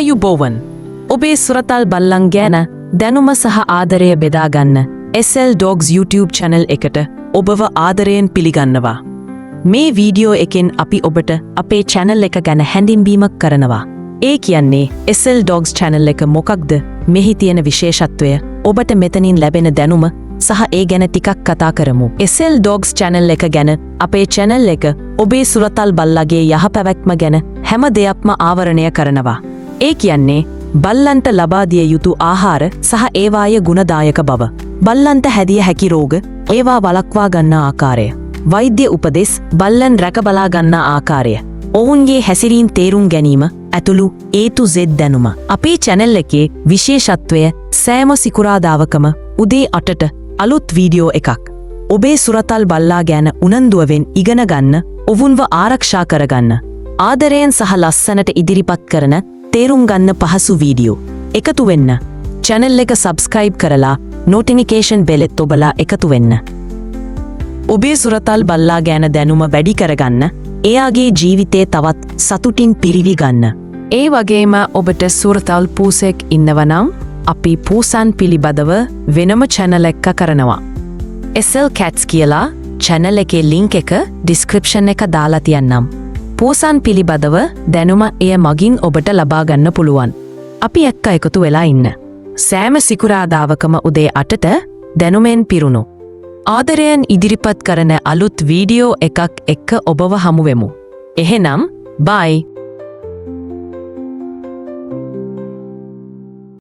ආයුබෝවන් ඔබේ සුරතල් බල්ලන් ගැන දැනුම සහ ආදරය බෙදාගන්න SL Dogs YouTube channel එකට ඔබව ආදරයෙන් පිළිගන්නවා. මේ වීඩියෝ එකෙන් අපි ඔබට අපේ channel එක ගැන හැඳින්වීමක් කරනවා. ඒ කියන්නේ SL Dogs channel එක මොකක්ද, මෙහි තියෙන විශේෂත්වය, ඔබට මෙතනින් ලැබෙන දැනුම සහ ඒ ගැන ටිකක් කතා කරමු. SL Dogs channel එක ගැන අපේ channel එක ඔබේ සුරතල් බල්ලගේ යහපැවැත්ම ගැන හැම දෙයක්ම ආවරණය කරනවා. ඒ කියන්නේ බල්ලන්ට ලබා දිය යුතු ආහාර සහ ඒවායේ ගුණදායක බව, බල්ලන්ට හැදිය හැකි රෝග, ඒවා වළක්වා ගන්නා ආකාරය, වෛද්‍ය උපදෙස්, බල්ලන් රැකබලා ගන්නා ආකාරය, ඔවුන්ගේ හැසිරීම් තේරුම් ගැනීම ඇතුළු A to Z දැනුම. අපේ channel එකේ විශේෂත්වය සෑම සිකුරාදාවකම උදේ 8ට අලුත් වීඩියෝ එකක්. ඔබේ සුරතල් බල්ලා ගැන උනන්දුවෙන් ඉගෙන ගන්න, ඔවුන්ව ආරක්ෂා කරගන්න, ආදරයෙන් සහ ලස්සනට ඉදිරිපත් කරන තේරුම් ගන්න පහසු වීඩියෝ. එකතු වෙන්න. channel එක subscribe කරලා notification bell එක ඔබලා එකතු වෙන්න. ඔබේ සුරතල් බල්ලා ගැන දැනුම වැඩි කරගන්න, එයාගේ ජීවිතේ තවත් සතුටින් පිරිවි ගන්න. ඒ වගේම ඔබට සුරතල් පූසෙක් ඉන්නවනම් අපි පූසන් පිළිබඳව වෙනම channel එකක් කරනවා. SL Cats කියලා channel එකේ link එක description එක දාලා තියන්නම්. පූසන් පිළිබඳව දැනුම එය මගින් ඔබට ලබා ගන්න පුළුවන්. අපි එක්ක එකතු වෙලා ඉන්න. සෑම සිකුරාදාවකම උදේ 8ට දැනුමෙන් පිරුණු, ආදරයෙන් ඉදිරිපත් කරන අලුත් වීඩියෝ එකක් එක්ක ඔබව හමු වෙමු. එහෙනම් bye.